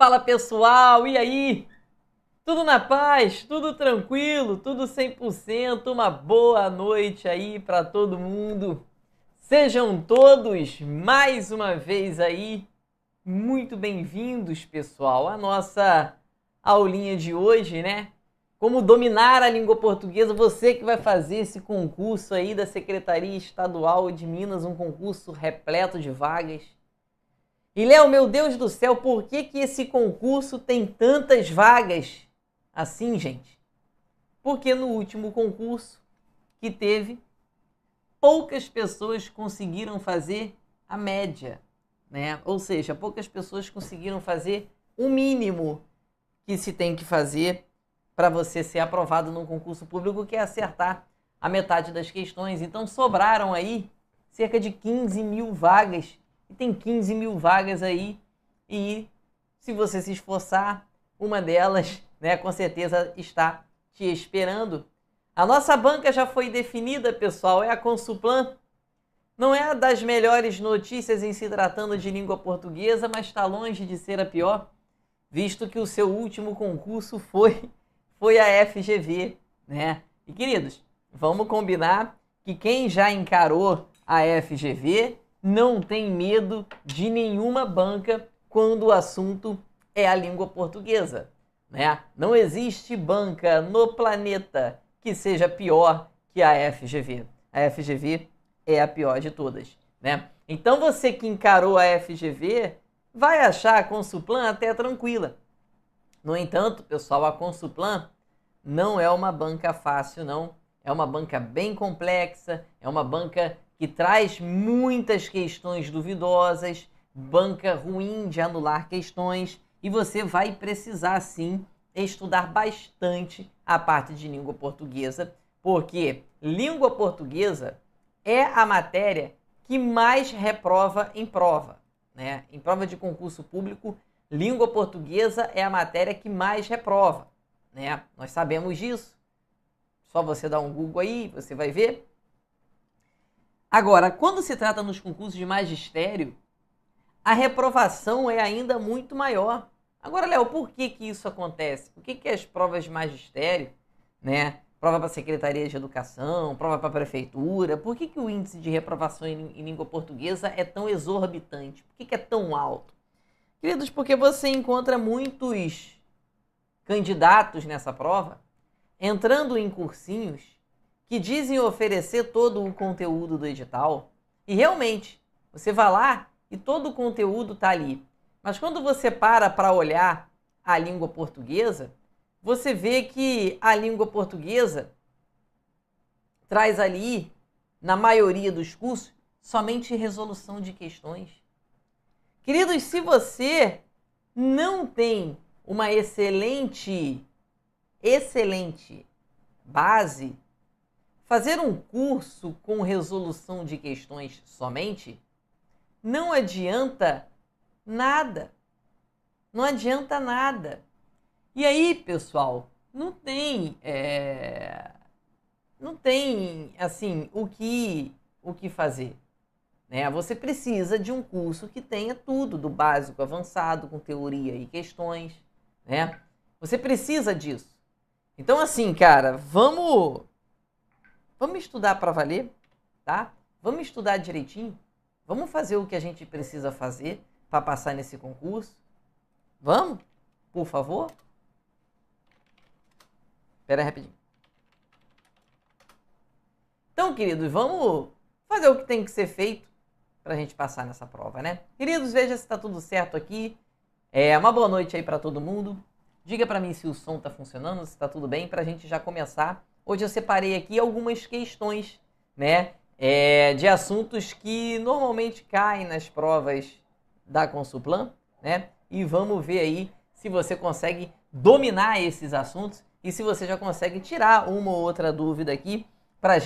Fala pessoal, e aí? Tudo na paz? Tudo tranquilo? Tudo 100%? Uma boa noite aí para todo mundo. Sejam todos mais uma vez aí muito bem-vindos, pessoal, à nossa aulinha de hoje, né? Como dominar a língua portuguesa, você que vai fazer esse concurso aí da Secretaria Estadual de Minas, um concurso repleto de vagas. E Léo, meu Deus do céu, por que esse concurso tem tantas vagas assim, gente? Porque no último concurso que teve, poucas pessoas conseguiram fazer a média, né? Ou seja, poucas pessoas conseguiram fazer o mínimo que se tem que fazer para você ser aprovado num concurso público, que é acertar a metade das questões. Então sobraram aí cerca de 15 mil vagas. E tem 15 mil vagas aí. E se você se esforçar, uma delas, né, com certeza está te esperando. A nossa banca já foi definida, pessoal, é a Consuplan. Não é das melhores notícias em se tratando de língua portuguesa, mas está longe de ser a pior, visto que o seu último concurso foi a FGV, né? E, queridos, vamos combinar que quem já encarou a FGV não tem medo de nenhuma banca quando o assunto é a língua portuguesa, né? Não existe banca no planeta que seja pior que a FGV. A FGV é a pior de todas, né? Então você que encarou a FGV vai achar a Consuplan até tranquila. No entanto, pessoal, a Consuplan não é uma banca fácil, não. É uma banca bem complexa, é uma banca que traz muitas questões duvidosas, banca ruim de anular questões, e você vai precisar, sim, estudar bastante a parte de língua portuguesa, porque língua portuguesa é a matéria que mais reprova em prova, né? Em prova de concurso público, língua portuguesa é a matéria que mais reprova, né? Nós sabemos disso. Só você dar um Google aí, você vai ver. Agora, quando se trata nos concursos de magistério, a reprovação é ainda muito maior. Agora, Léo, por que isso acontece? Por que as provas de magistério, né? Prova para a Secretaria de Educação, prova para a Prefeitura, por que o índice de reprovação em língua portuguesa é tão exorbitante? Por que é tão alto? Queridos, porque você encontra muitos candidatos nessa prova entrando em cursinhos que dizem oferecer todo o conteúdo do edital, e realmente, você vai lá e todo o conteúdo está ali. Mas quando você para olhar a língua portuguesa, você vê que a língua portuguesa traz ali, na maioria dos cursos, somente resolução de questões. Queridos, se você não tem uma excelente base, fazer um curso com resolução de questões somente não adianta nada. Não adianta nada. E aí, pessoal, não tem assim, o que fazer, né? Você precisa de um curso que tenha tudo, do básico avançado, com teoria e questões, né? Você precisa disso. Então, assim, cara, vamos estudar para valer, tá? Vamos estudar direitinho. Vamos fazer o que a gente precisa fazer para passar nesse concurso. Vamos? Por favor? Espera aí rapidinho. Então, queridos, vamos fazer o que tem que ser feito para a gente passar nessa prova, né? Queridos, veja se está tudo certo aqui. Uma boa noite aí para todo mundo. Diga para mim se o som está funcionando, se está tudo bem, para a gente já começar. Hoje eu separei aqui algumas questões, né, de assuntos que normalmente caem nas provas da Consuplan, né? E vamos ver aí se você consegue dominar esses assuntos e se você já consegue tirar uma ou outra dúvida aqui para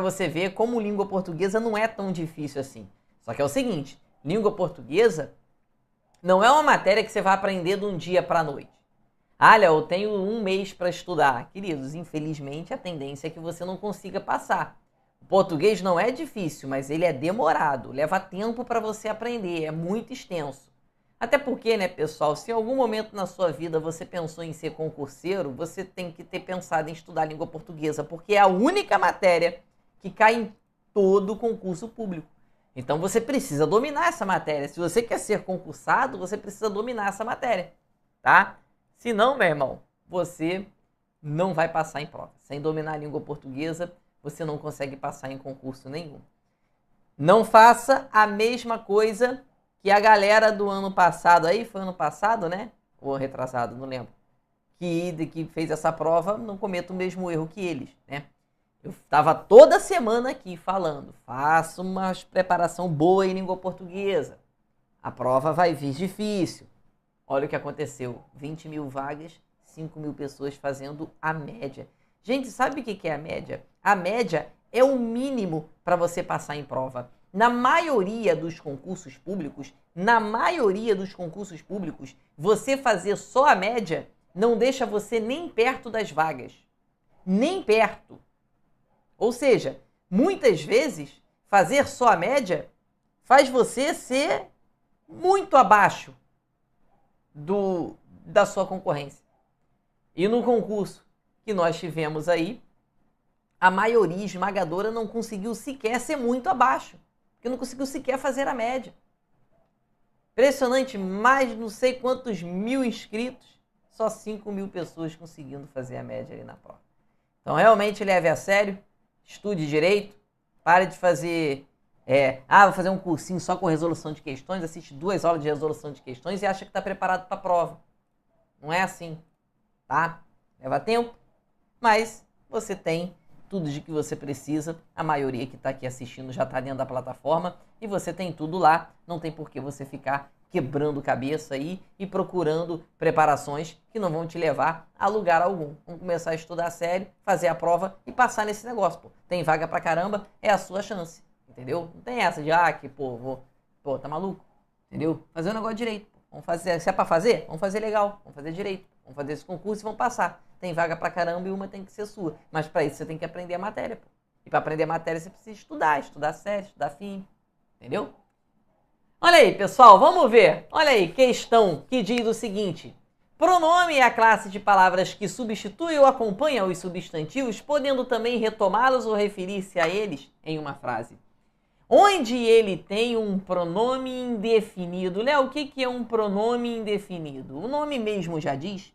você ver como língua portuguesa não é tão difícil assim. Só que é o seguinte, língua portuguesa não é uma matéria que você vai aprender de um dia para a noite. Léo, eu tenho um mês para estudar. Queridos, infelizmente a tendência é que você não consiga passar. O português não é difícil, mas ele é demorado. Leva tempo para você aprender, é muito extenso. Até porque, né, pessoal, se em algum momento na sua vida você pensou em ser concurseiro, você tem que ter pensado em estudar língua portuguesa, porque é a única matéria que cai em todo concurso público. Então você precisa dominar essa matéria. Se você quer ser concursado, você precisa dominar essa matéria, tá? Se não, meu irmão, você não vai passar em prova. Sem dominar a língua portuguesa, você não consegue passar em concurso nenhum. Não faça a mesma coisa que a galera do ano passado aí, foi ano passado, né? Ou retrasado, não lembro. Que fez essa prova, não cometa o mesmo erro que eles, né? Eu estava toda semana aqui falando, faça uma preparação boa em língua portuguesa. A prova vai vir difícil. Olha o que aconteceu. 20 mil vagas, 5 mil pessoas fazendo a média. Gente, sabe o que é a média? A média é o mínimo para você passar em prova. Na maioria dos concursos públicos, você fazer só a média não deixa você nem perto das vagas. Nem perto. Ou seja, muitas vezes, fazer só a média faz você ser muito abaixo da sua concorrência. E no concurso que nós tivemos aí, a maioria esmagadora não conseguiu sequer ser muito abaixo. Porque não conseguiu sequer fazer a média. Impressionante, mais não sei quantos mil inscritos, só 5 mil pessoas conseguindo fazer a média ali na prova. Então realmente leve a sério, estude direito, pare de fazer, vou fazer um cursinho só com resolução de questões, assiste 2 aulas de resolução de questões e acha que está preparado para a prova. Não é assim, tá? Leva tempo, mas você tem tudo de que você precisa, a maioria que está aqui assistindo já está dentro da plataforma e você tem tudo lá, não tem por que você ficar quebrando cabeça aí e procurando preparações que não vão te levar a lugar algum. Vamos começar a estudar a sério, fazer a prova e passar nesse negócio, pô. Tem vaga pra caramba, é a sua chance, entendeu? Não tem essa de, tá maluco, entendeu? Fazer o negócio direito, pô. Vamos fazer, se é pra fazer, vamos fazer legal, vamos fazer direito, vamos fazer esse concurso e vamos passar. Tem vaga pra caramba e uma tem que ser sua. Mas pra isso você tem que aprender a matéria, pô. E pra aprender a matéria você precisa estudar sério, estudar fim. Entendeu? Olha aí, pessoal, vamos ver. Olha aí, questão que diz o seguinte. Pronome é a classe de palavras que substitui ou acompanha os substantivos, podendo também retomá-los ou referir-se a eles em uma frase. Onde ele tem um pronome indefinido. Léo, o que é um pronome indefinido? O nome mesmo já diz.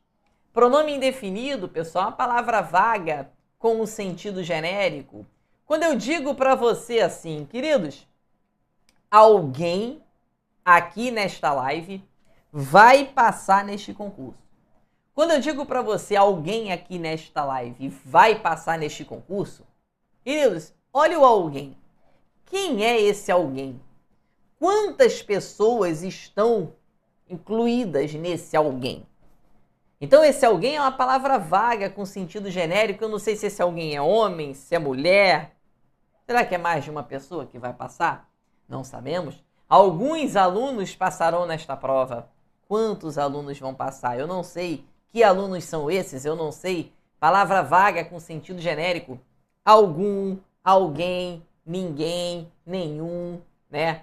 Pronome indefinido, pessoal, é uma palavra vaga com um sentido genérico. Quando eu digo para você assim, queridos, alguém aqui nesta live vai passar neste concurso. Quando eu digo para você, alguém aqui nesta live vai passar neste concurso, queridos, olha o alguém. Quem é esse alguém? Quantas pessoas estão incluídas nesse alguém? Então esse alguém é uma palavra vaga com sentido genérico. Eu não sei se esse alguém é homem, se é mulher. Será que é mais de uma pessoa que vai passar? Não sabemos. Alguns alunos passarão nesta prova. Quantos alunos vão passar? Eu não sei. Que alunos são esses? Eu não sei. Palavra vaga com sentido genérico. Algum, alguém, ninguém, nenhum, né?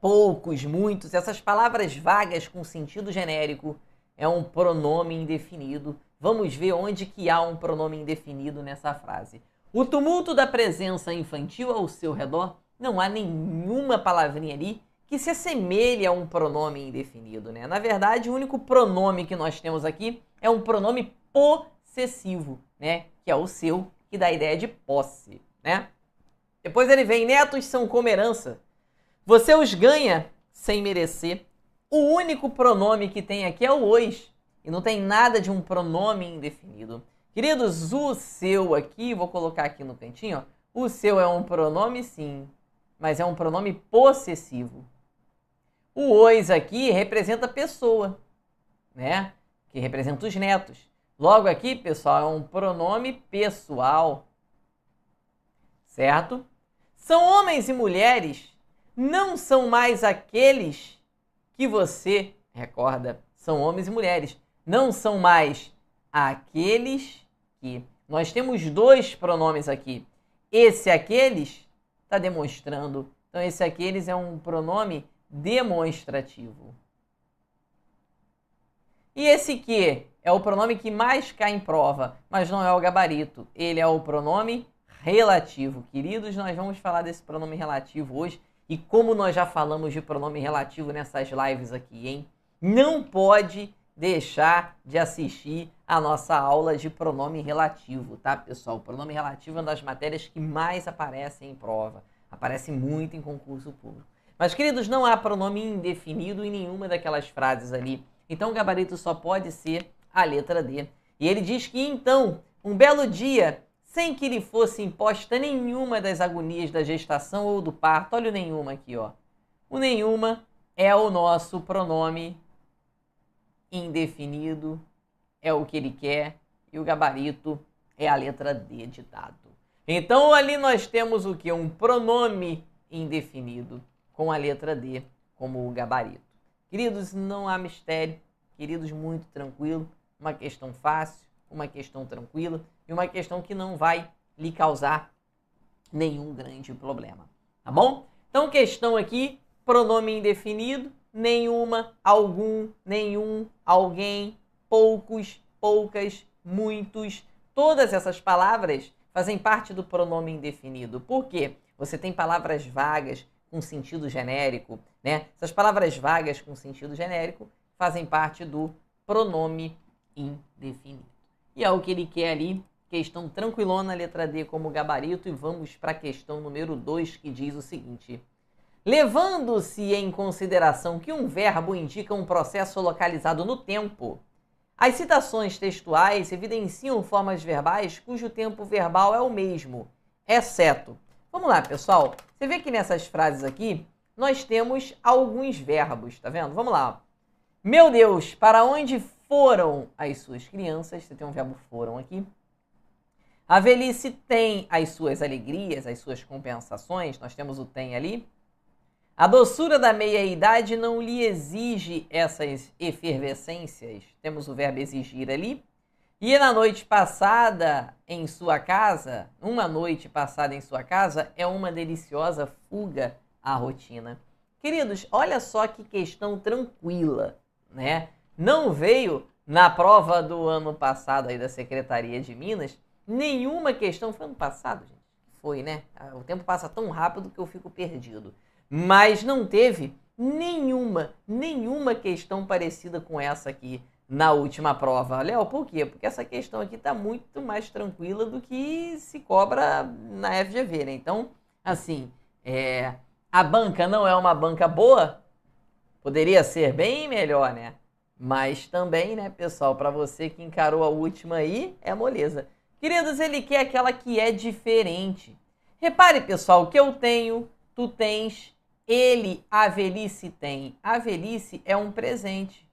Poucos, muitos. Essas palavras vagas com sentido genérico é um pronome indefinido. Vamos ver onde que há um pronome indefinido nessa frase. O tumulto da presença infantil ao seu redor, não há nenhuma palavrinha ali que se assemelhe a um pronome indefinido, né? Na verdade, o único pronome que nós temos aqui é um pronome possessivo, né? Que é o seu, que dá a ideia de posse, né? Depois ele vem, netos são como herança. Você os ganha sem merecer. O único pronome que tem aqui é o os. E não tem nada de um pronome indefinido. Queridos, o seu aqui, vou colocar aqui no cantinho, ó. O seu é um pronome sim, mas é um pronome possessivo. O os aqui representa pessoa, né? Que representa os netos. Logo aqui, pessoal, é um pronome pessoal. Certo? São homens e mulheres, não são mais aqueles que você recorda. São homens e mulheres, não são mais aqueles que... Nós temos 2 pronomes aqui. Esse aqueles está demonstrando. Então, esse aqueles é um pronome demonstrativo. E esse que é o pronome que mais cai em prova, mas não é o gabarito. Ele é o pronome relativo. Queridos, nós vamos falar desse pronome relativo hoje. E como nós já falamos de pronome relativo nessas lives aqui, hein? Não pode deixar de assistir a nossa aula de pronome relativo, tá, pessoal? O pronome relativo é uma das matérias que mais aparecem em prova. Aparece muito em concurso público. Mas, queridos, não há pronome indefinido em nenhuma daquelas frases ali. Então, o gabarito só pode ser a letra D. E ele diz que, então, um belo dia, sem que lhe fosse imposta nenhuma das agonias da gestação ou do parto. Olha o nenhuma aqui, ó. O nenhuma é o nosso pronome indefinido, é o que ele quer, e o gabarito é a letra D de dado. Então, ali nós temos o que? Um pronome indefinido com a letra D como o gabarito. Queridos, não há mistério. Queridos, muito tranquilo. Uma questão fácil, uma questão tranquila e uma questão que não vai lhe causar nenhum grande problema. Tá bom? Então, questão aqui, pronome indefinido, nenhuma, algum, nenhum, alguém, poucos, poucas, muitos. Todas essas palavras fazem parte do pronome indefinido. Por quê? Você tem palavras vagas com sentido genérico, né? Essas palavras vagas com sentido genérico fazem parte do pronome indefinido. E é o que ele quer ali, questão tranquilona, letra D como gabarito, e vamos para a questão número 2, que diz o seguinte: levando-se em consideração que um verbo indica um processo localizado no tempo, as citações textuais evidenciam formas verbais cujo tempo verbal é o mesmo, exceto... Vamos lá, pessoal. Você vê que nessas frases aqui, nós temos alguns verbos, tá vendo? Vamos lá. Meu Deus, para onde foram as suas crianças? Você tem um verbo foram aqui. A velhice tem as suas alegrias, as suas compensações. Nós temos o tem ali. A doçura da meia-idade não lhe exige essas efervescências. Temos o verbo exigir ali. E na noite passada em sua casa, uma noite passada em sua casa é uma deliciosa fuga à rotina. Queridos, olha só que questão tranquila, né? Não veio na prova do ano passado aí da Secretaria de Minas nenhuma questão. Foi ano passado, gente? Foi, né? O tempo passa tão rápido que eu fico perdido. Mas não teve nenhuma questão parecida com essa aqui na última prova. Léo, por quê? Porque essa questão aqui está muito mais tranquila do que se cobra na FGV, né? Então, assim, a banca não é uma banca boa? Poderia ser bem melhor, né? Mas também, né, pessoal, para você que encarou a última aí, é moleza. Queridos, ele quer aquela que é diferente. Repare, pessoal, que eu tenho, tu tens, ele, a velhice tem. A velhice é um presente.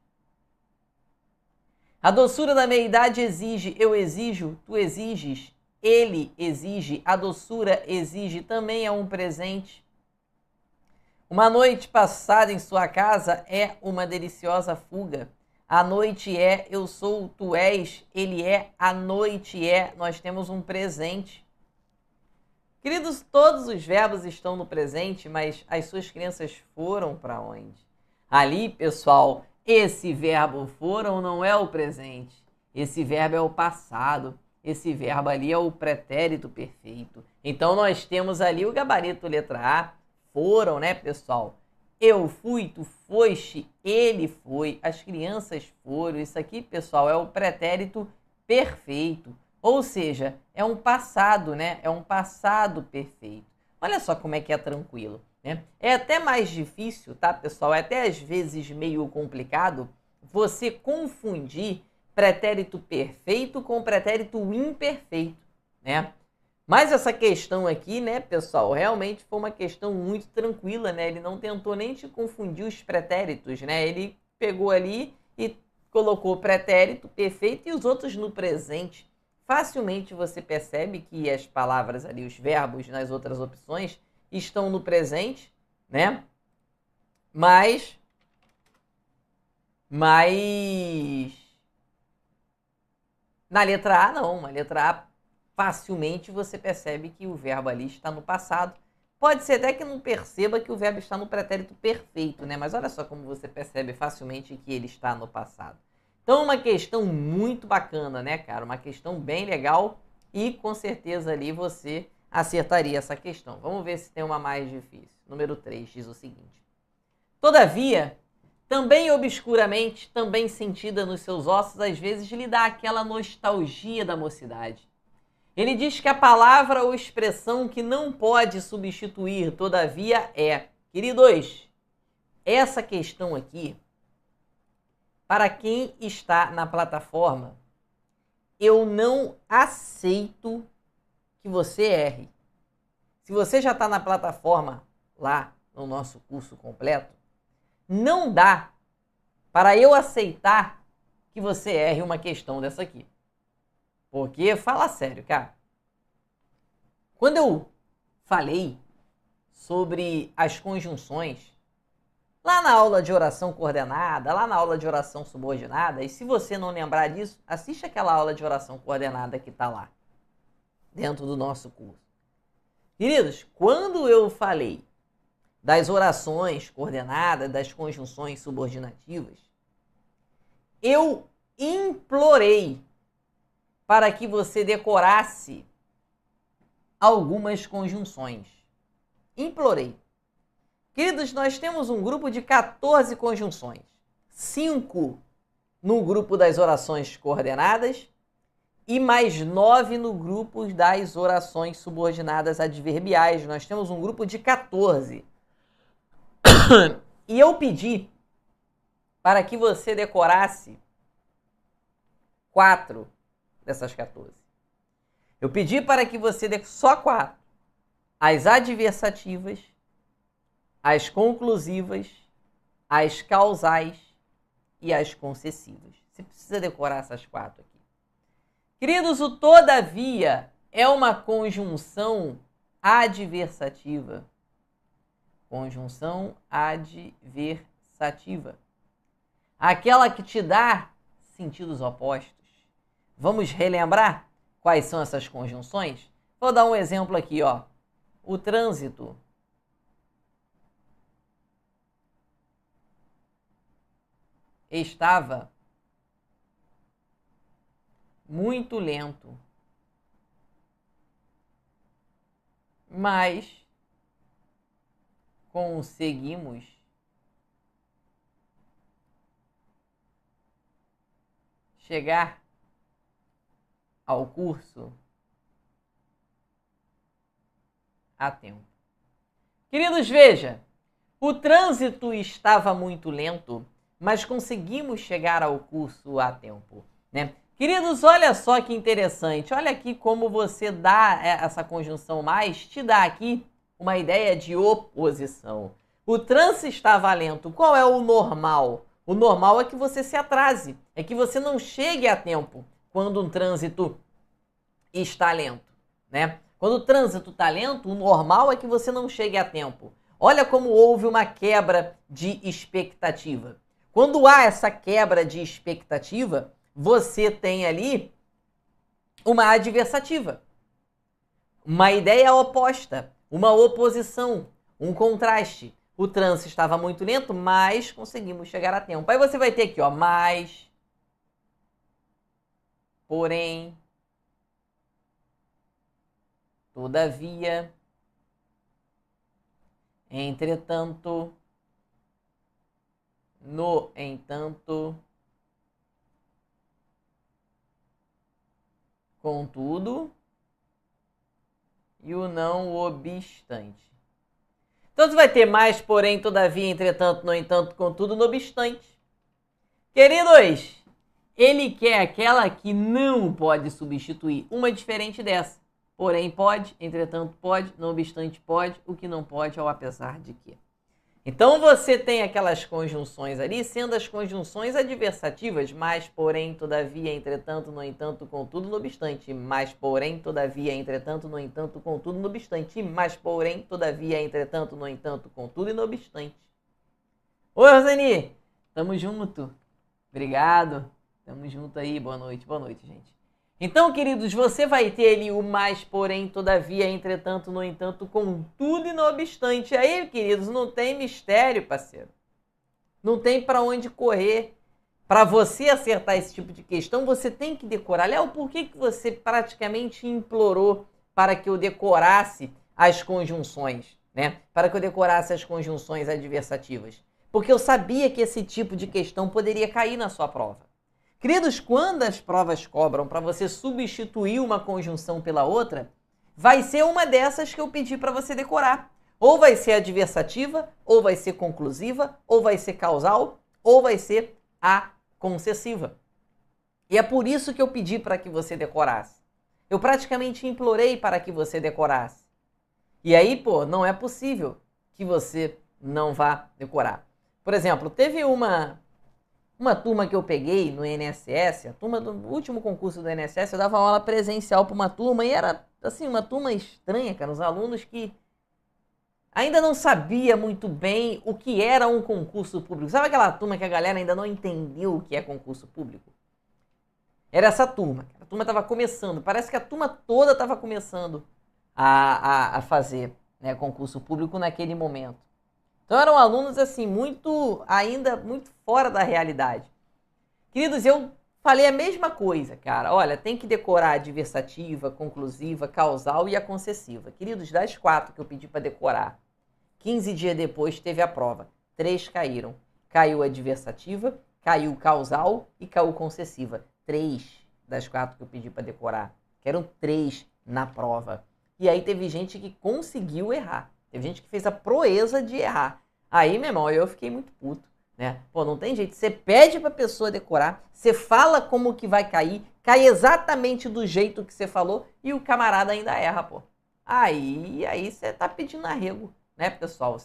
A doçura da meia-idade exige, eu exijo, tu exiges, ele exige, a doçura exige, também é um presente. Uma noite passada em sua casa é uma deliciosa fuga. A noite é, eu sou, tu és, ele é, a noite é, nós temos um presente. Queridos, todos os verbos estão no presente, mas as suas crianças foram para onde? Ali, pessoal, esse verbo foram não é o presente. Esse verbo é o passado. Esse verbo ali é o pretérito perfeito. Então, nós temos ali o gabarito letra A. Foram, né, pessoal? Eu fui, tu foste, ele foi, as crianças foram. Isso aqui, pessoal, é o pretérito perfeito. Ou seja, é um passado, né? É um passado perfeito. Olha só como é que é tranquilo, né? É até mais difícil, tá, pessoal? É até às vezes meio complicado você confundir pretérito perfeito com pretérito imperfeito, né? Mas essa questão aqui, né, pessoal, realmente foi uma questão muito tranquila, né? Ele não tentou nem te confundir os pretéritos, né? Ele pegou ali e colocou o pretérito perfeito e os outros no presente. Facilmente você percebe que as palavras ali, os verbos nas outras opções, estão no presente, né? Mas na letra A não, na letra A facilmente você percebe que o verbo ali está no passado. Pode ser até que não perceba que o verbo está no pretérito perfeito, né? Mas olha só como você percebe facilmente que ele está no passado. Então, uma questão muito bacana, né, cara? Uma questão bem legal e com certeza ali você acertaria essa questão. Vamos ver se tem uma mais difícil. Número 3 diz o seguinte: todavia, também obscuramente, também sentida nos seus ossos, às vezes lhe dá aquela nostalgia da mocidade. Ele diz que a palavra ou expressão que não pode substituir, todavia, é. Queridos, essa questão aqui, para quem está na plataforma, eu não aceito que você erre. Se você já está na plataforma lá no nosso curso completo, não dá para eu aceitar que você erre uma questão dessa aqui. Porque, fala sério, cara, quando eu falei sobre as conjunções, lá na aula de oração coordenada, lá na aula de oração subordinada, e se você não lembrar disso, assiste aquela aula de oração coordenada que está lá, dentro do nosso curso. Queridos, quando eu falei das orações coordenadas, das conjunções subordinativas, eu implorei para que você decorasse algumas conjunções. Implorei. Queridos, nós temos um grupo de 14 conjunções. 5 no grupo das orações coordenadas e mais 9 no grupo das orações subordinadas adverbiais. Nós temos um grupo de 14. E eu pedi para que você decorasse 4 dessas 14. Eu pedi para que você decorasse só 4. As adversativas, as conclusivas, as causais e as concessivas. Você precisa decorar essas 4 aqui. Queridos, o todavia é uma conjunção adversativa. Conjunção adversativa. Aquela que te dá sentidos opostos. Vamos relembrar quais são essas conjunções? Vou dar um exemplo aqui, ó. O trânsito estava muito lento, mas conseguimos chegar ao curso a tempo. Queridos, veja, o trânsito estava muito lento, mas conseguimos chegar ao curso a tempo, né? Queridos, olha só que interessante. Olha aqui como você dá essa conjunção mais, te dá aqui uma ideia de oposição. O trânsito estava lento. Qual é o normal? O normal é que você se atrase, é que você não chegue a tempo quando um trânsito está lento, né? Quando o trânsito está lento, o normal é que você não chegue a tempo. Olha como houve uma quebra de expectativa. Quando há essa quebra de expectativa, você tem ali uma adversativa, uma ideia oposta, uma oposição, um contraste. O trânsito estava muito lento, mas conseguimos chegar a tempo. Aí você vai ter aqui, ó, mas, porém, todavia, entretanto, no entanto, contudo e o não obstante. Então, você vai ter mais, porém, todavia, entretanto, no entanto, contudo, no obstante. Queridos, ele quer aquela que não pode substituir, uma diferente dessa. Porém, pode, entretanto, pode, não obstante, pode, o que não pode é o apesar de que. Então, você tem aquelas conjunções ali, sendo as conjunções adversativas, mas, porém, todavia, entretanto, no entanto, contudo, no obstante, mas, porém, todavia, entretanto, no entanto, contudo, no obstante, mas, porém, todavia, entretanto, no entanto, contudo e no obstante. Oi, Rosani! Tamo junto. Obrigado. Tamo junto aí. Boa noite, gente. Então, queridos, você vai ter ali o mais, porém, todavia, entretanto, no entanto, contudo e no obstante. Aí, queridos, não tem mistério, parceiro. Não tem para onde correr. Para você acertar esse tipo de questão, você tem que decorar. Léo, por que você praticamente implorou para que eu decorasse as conjunções, né? Para que eu decorasse as conjunções adversativas? Porque eu sabia que esse tipo de questão poderia cair na sua prova. Queridos, quando as provas cobram para você substituir uma conjunção pela outra, vai ser uma dessas que eu pedi para você decorar. Ou vai ser adversativa, ou vai ser conclusiva, ou vai ser causal, ou vai ser a concessiva. E é por isso que eu pedi para que você decorasse. Eu praticamente implorei para que você decorasse. E aí, pô, não é possível que você não vá decorar. Por exemplo, teve uma turma que eu peguei no INSS, a turma do último concurso do INSS, eu dava aula presencial para uma turma e era, assim, uma turma estranha, cara, os alunos que ainda não sabia muito bem o que era um concurso público. Sabe aquela turma que a galera ainda não entendeu o que é concurso público? Era essa turma. A turma estava começando. Parece que a turma toda estava começando a fazer, né, concurso público naquele momento. Então eram alunos assim, ainda muito fora da realidade. Queridos, eu falei a mesma coisa, cara. Olha, tem que decorar a adversativa, conclusiva, causal e a concessiva. Queridos, das 4 que eu pedi para decorar, 15 dias depois teve a prova. 3 caíram. Caiu a adversativa, caiu causal e caiu concessiva. 3 das 4 que eu pedi para decorar. Que eram 3 na prova. E aí teve gente que conseguiu errar. Teve gente que fez a proeza de errar. Aí, meu irmão, eu fiquei muito puto, né? Pô, não tem jeito. Você pede pra pessoa decorar, você fala como que vai cair, cai exatamente do jeito que você falou e o camarada ainda erra, pô. Aí você tá pedindo arrego, né, pessoal?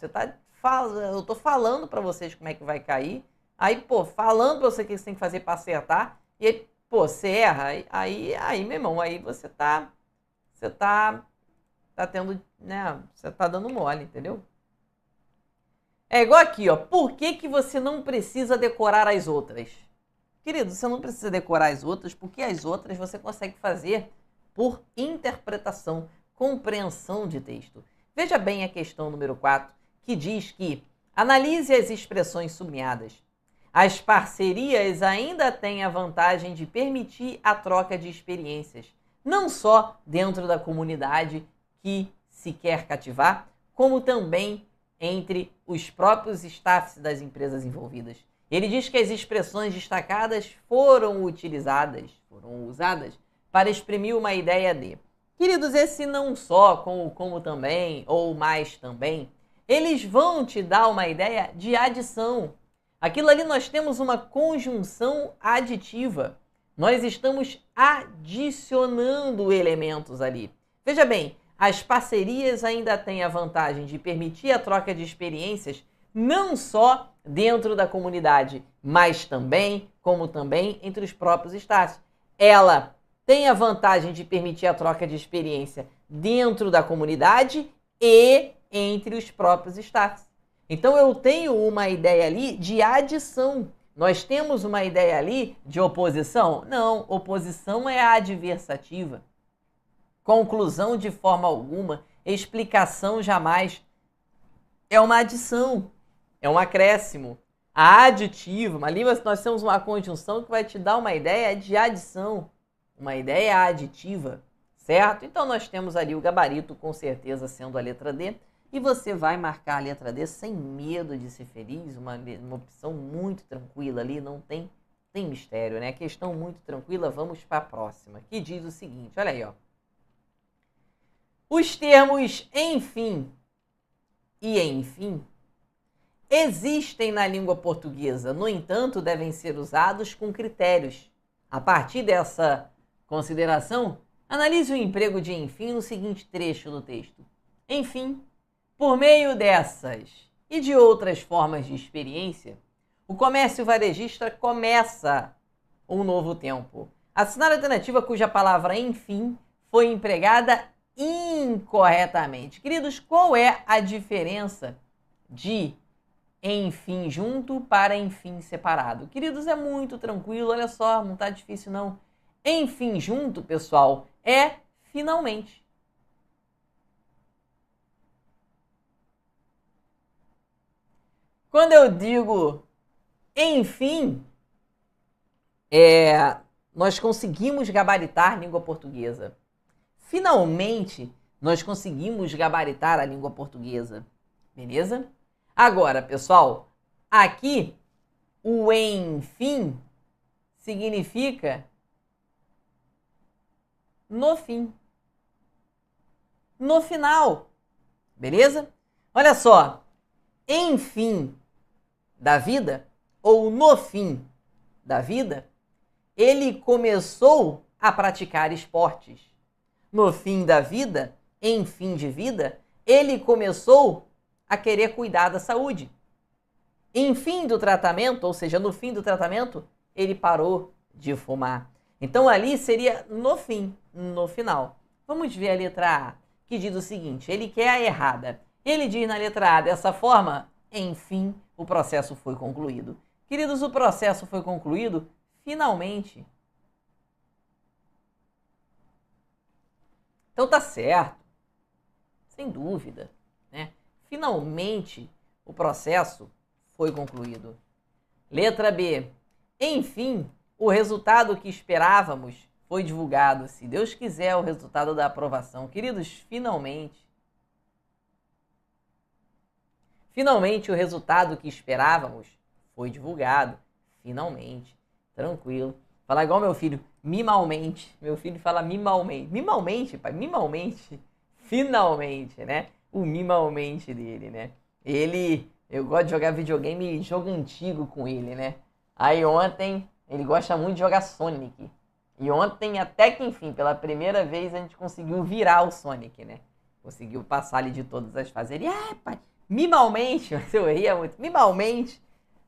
Eu tô falando pra vocês como é que vai cair. Aí, pô, falando pra você o que você tem que fazer pra acertar. E aí, pô, você erra. Aí, meu irmão, aí você tá tendo, né? Você tá dando mole, entendeu? É igual aqui, ó. Por que você não precisa decorar as outras? Querido, você não precisa decorar as outras, porque as outras você consegue fazer por interpretação, compreensão de texto. Veja bem a questão número 4, que diz que analise as expressões sublinhadas. As parcerias ainda têm a vantagem de permitir a troca de experiências, não só dentro da comunidade que se quer cativar, como também entre os próprios staffs das empresas envolvidas. Ele diz que as expressões destacadas foram usadas para exprimir uma ideia de. Queridos, esse não só, como também, ou mais também, eles vão te dar uma ideia de adição. Aquilo ali nós temos uma conjunção aditiva. Nós estamos adicionando elementos ali. Veja bem, as parcerias ainda têm a vantagem de permitir a troca de experiências não só dentro da comunidade, mas também, como também, entre os próprios staffs. Ela tem a vantagem de permitir a troca de experiência dentro da comunidade e entre os próprios staffs. Então eu tenho uma ideia ali de adição. Nós temos uma ideia ali de oposição? Não, oposição é adversativa. Conclusão de forma alguma, explicação jamais. É uma adição, é um acréscimo. A aditiva, ali nós temos uma conjunção que vai te dar uma ideia de adição, uma ideia aditiva, certo? Então nós temos ali o gabarito com certeza sendo a letra D, e você vai marcar a letra D sem medo de ser feliz, uma opção muito tranquila ali, não tem mistério, né? Questão muito tranquila, vamos para a próxima, que diz o seguinte, olha aí, ó. Os termos enfim e enfim existem na língua portuguesa, no entanto, devem ser usados com critérios. A partir dessa consideração, analise o emprego de enfim no seguinte trecho do texto. Enfim, por meio dessas e de outras formas de experiência, o comércio varejista começa um novo tempo. Assinar a alternativa cuja palavra enfim foi empregada incorretamente. Queridos, qual é a diferença de enfim junto para enfim separado? Queridos, é muito tranquilo, olha só, não tá difícil não. Enfim junto, pessoal, é finalmente. Quando eu digo enfim, nós conseguimos gabaritar a língua portuguesa. Finalmente, nós conseguimos gabaritar a língua portuguesa. Beleza? Agora, pessoal, aqui o enfim significa no fim. No final. Beleza? Olha só. Enfim da vida, ou no fim da vida, ele começou a praticar esportes. No fim da vida, em fim de vida, ele começou a querer cuidar da saúde. Em fim do tratamento, ou seja, no fim do tratamento, ele parou de fumar. Então ali seria no fim, no final. Vamos ver a letra A, que diz o seguinte, ele quer a errada. Ele diz na letra A dessa forma, enfim, o processo foi concluído. Queridos, o processo foi concluído finalmente. Então tá certo, sem dúvida, né? Finalmente o processo foi concluído. Letra B. Enfim, o resultado que esperávamos foi divulgado. Se Deus quiser, o resultado da aprovação. Queridos, finalmente. Finalmente o resultado que esperávamos foi divulgado. Finalmente. Tranquilo. Falar igual meu filho, mimalmente. Meu filho fala mimalmente. Mimalmente, pai, mimalmente. Finalmente, né? O mimalmente dele, né? Eu gosto de jogar videogame, jogo antigo com ele, né? Aí ontem, ele gosta muito de jogar Sonic. E ontem, até que enfim, pela primeira vez a gente conseguiu virar o Sonic, né? Conseguiu passar ali de todas as fases. Ele, pai, mimalmente, mas eu ria muito, mimalmente.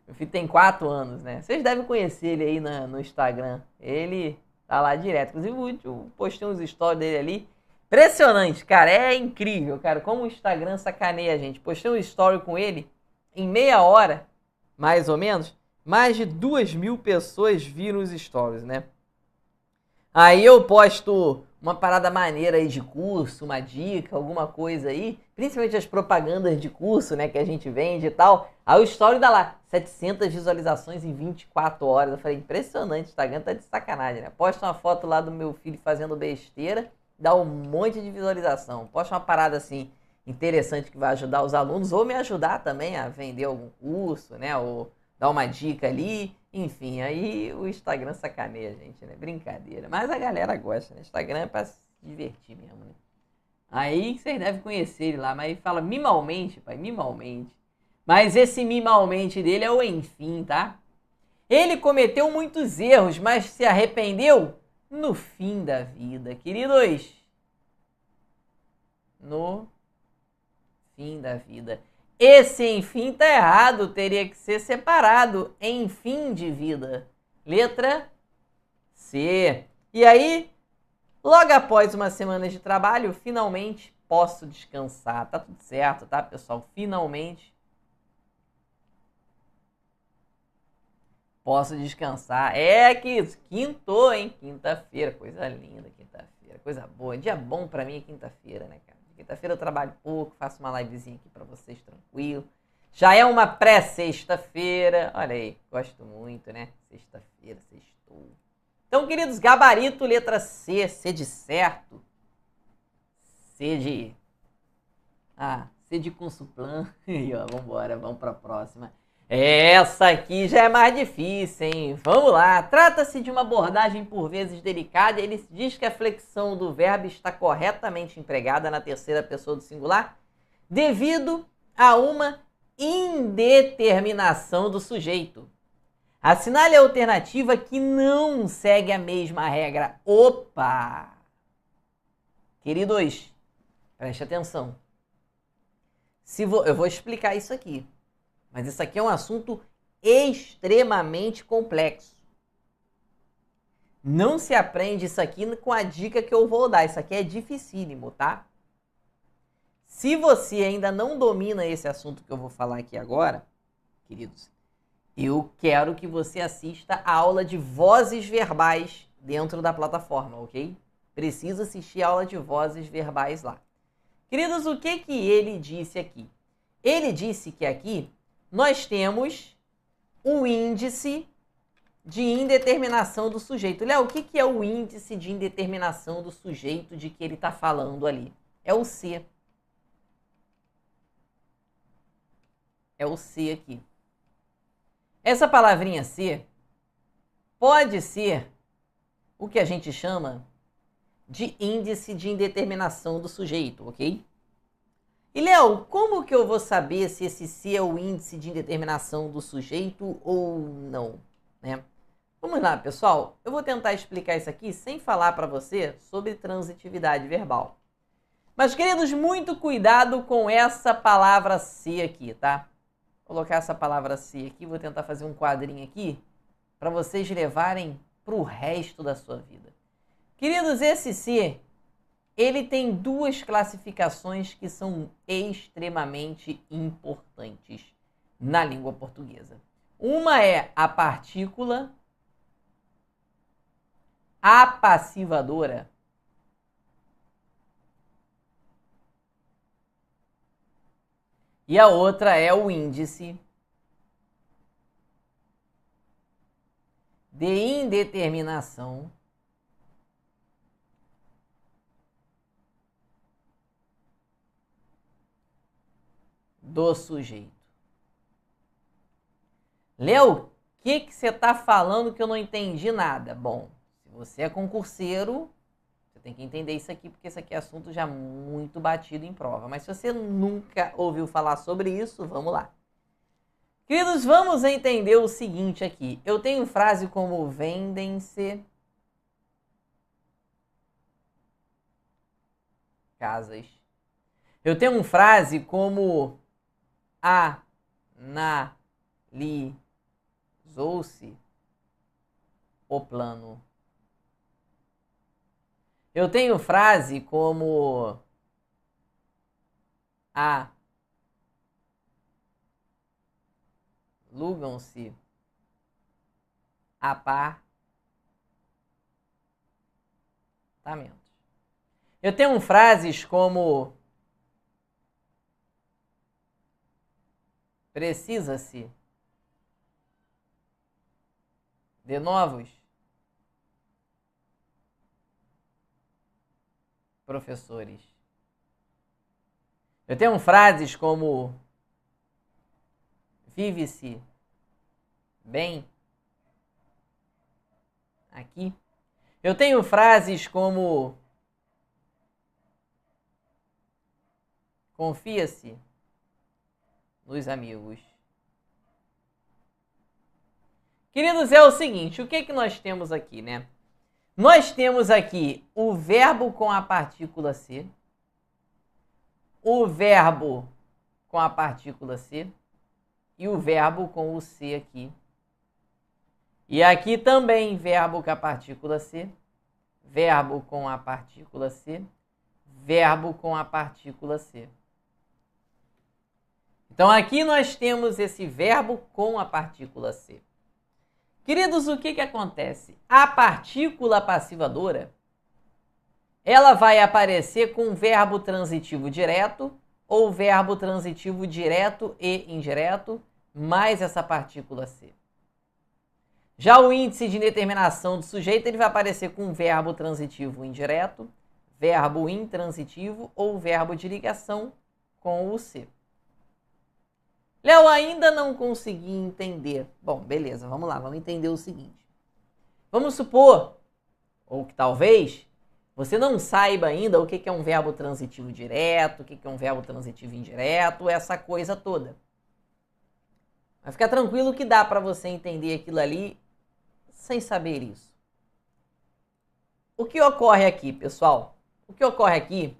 Meu filho tem 4 anos, né? Vocês devem conhecer ele aí no Instagram. Ele tá lá direto. Inclusive, eu postei uns stories dele ali. Impressionante, cara. É incrível, cara. Como o Instagram sacaneia a gente. Postei um story com ele. Em meia hora, mais ou menos, mais de 2.000 pessoas viram os stories, né? Aí eu posto uma parada maneira aí de curso, uma dica, alguma coisa aí, principalmente as propagandas de curso, né, que a gente vende e tal. Aí o story dá lá, 700 visualizações em 24 horas. Eu falei, impressionante, o Instagram tá de sacanagem, né? Posta uma foto lá do meu filho fazendo besteira, dá um monte de visualização. Posta uma parada assim, interessante que vai ajudar os alunos ou me ajudar também a vender algum curso, né? Ou dar uma dica ali. Enfim, aí o Instagram sacaneia a gente, né? Brincadeira. Mas a galera gosta, né? Instagram é pra se divertir mesmo, né? Aí vocês devem conhecer ele lá, mas ele fala mimalmente, pai, mimalmente. Mas esse mimalmente dele é o enfim, tá? Ele cometeu muitos erros, mas se arrependeu no fim da vida, queridos. No fim da vida. Esse enfim tá errado, teria que ser separado em fim de vida. Letra C. E aí, logo após uma semana de trabalho, finalmente posso descansar. Tá tudo certo, tá, pessoal? Finalmente posso descansar. É que quintou, hein? Quinta-feira, coisa linda, quinta-feira. Coisa boa. Dia bom pra mim é quinta-feira, né, cara? Quinta-feira eu trabalho pouco, faço uma livezinha aqui pra vocês, tranquilo. Já é uma pré-sexta-feira. Olha aí, gosto muito, né? Sexta-feira, sextou. Então, queridos, gabarito, letra C. C de certo. C de... C de Consuplan. E ó, vambora, vamos pra próxima. Essa aqui já é mais difícil, hein? Vamos lá. Trata-se de uma abordagem por vezes delicada. Ele diz que a flexão do verbo está corretamente empregada na terceira pessoa do singular devido a uma indeterminação do sujeito. Assinale a alternativa que não segue a mesma regra. Opa! Queridos, preste atenção. Eu vou explicar isso aqui. Mas isso aqui é um assunto extremamente complexo. Não se aprende isso aqui com a dica que eu vou dar. Isso aqui é dificílimo, tá? Se você ainda não domina esse assunto que eu vou falar aqui agora, queridos, eu quero que você assista a aula de vozes verbais dentro da plataforma, ok? Precisa assistir a aula de vozes verbais lá. Queridos, o que ele disse aqui? Ele disse que aqui nós temos o índice de indeterminação do sujeito. Léo, o que é o índice de indeterminação do sujeito de que ele está falando ali? É o C. É o C aqui. Essa palavrinha C pode ser o que a gente chama de índice de indeterminação do sujeito, ok? E, Léo, como que eu vou saber se esse C é o índice de indeterminação do sujeito ou não, né? Vamos lá, pessoal. Eu vou tentar explicar isso aqui sem falar para você sobre transitividade verbal. Mas, queridos, muito cuidado com essa palavra C aqui, tá? Vou colocar essa palavra C aqui, vou tentar fazer um quadrinho aqui para vocês levarem para o resto da sua vida. Queridos, esse C, ele tem duas classificações que são extremamente importantes na língua portuguesa. Uma é a partícula apassivadora. E a outra é o índice de indeterminação do sujeito. Léo, o que você está falando que eu não entendi nada? Bom, se você é concurseiro, você tem que entender isso aqui, porque isso aqui é assunto já muito batido em prova. Mas se você nunca ouviu falar sobre isso, vamos lá. Queridos, vamos entender o seguinte aqui. Eu tenho frase como vendem-se casas. Eu tenho uma frase como analisou-se o plano. Eu tenho frase como alugam-se apartamentos. Eu tenho frases como precisa-se de novos professores. Eu tenho frases como vive-se bem aqui. Eu tenho frases como confia-se nos amigos. Queridos, é o seguinte, o que nós temos aqui, né? Nós temos aqui o verbo com a partícula C, o verbo com a partícula C e o verbo com o C aqui. E aqui também verbo com a partícula C, verbo com a partícula C, verbo com a partícula C. Então aqui nós temos esse verbo com a partícula C. Queridos, o que acontece? A partícula passivadora, ela vai aparecer com verbo transitivo direto ou verbo transitivo direto e indireto, mais essa partícula C. Já o índice de indeterminação do sujeito, ele vai aparecer com verbo transitivo indireto, verbo intransitivo ou verbo de ligação com o C. Léo, ainda não consegui entender. Bom, beleza, vamos lá, vamos entender o seguinte. Vamos supor, ou que talvez, você não saiba ainda o que é um verbo transitivo direto, o que é um verbo transitivo indireto, essa coisa toda. Mas fica tranquilo que dá para você entender aquilo ali sem saber isso. O que ocorre aqui, pessoal? O que ocorre aqui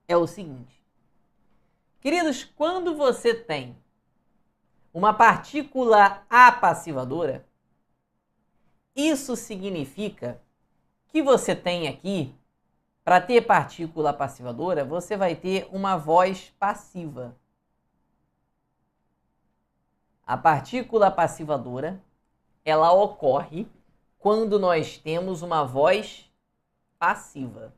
é o seguinte. Queridos, quando você tem uma partícula apassivadora, isso significa que você tem aqui, para ter partícula apassivadora, você vai ter uma voz passiva. A partícula apassivadora, ela ocorre quando nós temos uma voz passiva.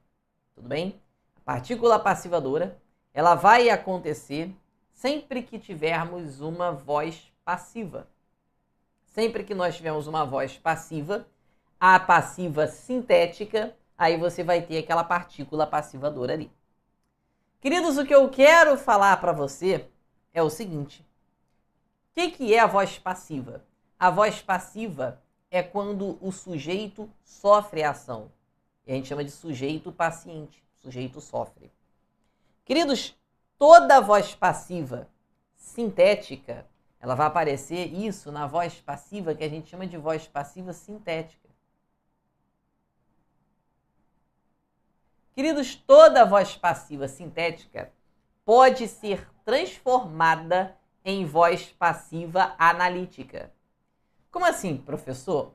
Tudo bem? A partícula apassivadora, ela vai acontecer sempre que tivermos uma voz passiva. Sempre que nós tivermos uma voz passiva, a passiva sintética, aí você vai ter aquela partícula passivadora ali. Queridos, o que eu quero falar para você é o seguinte. O que é a voz passiva? A voz passiva é quando o sujeito sofre a ação. E a gente chama de sujeito paciente. O sujeito sofre. Queridos, toda voz passiva sintética, ela vai aparecer isso na voz passiva, que a gente chama de voz passiva sintética. Queridos, toda voz passiva sintética pode ser transformada em voz passiva analítica. Como assim, professor?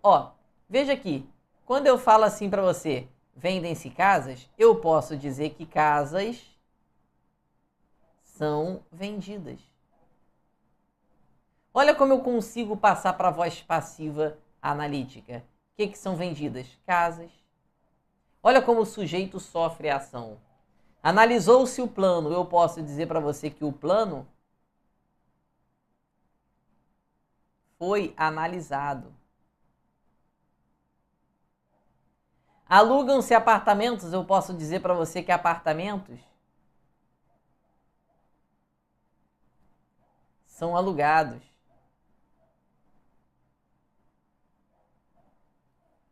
Veja aqui, quando eu falo assim para você, vendem-se casas, eu posso dizer que casas são vendidas. Olha como eu consigo passar para a voz passiva analítica. O que são vendidas? Casas. Olha como o sujeito sofre a ação. Analisou-se o plano. Eu posso dizer para você que o plano foi analisado. Alugam-se apartamentos. Eu posso dizer para você que apartamentos são alugados.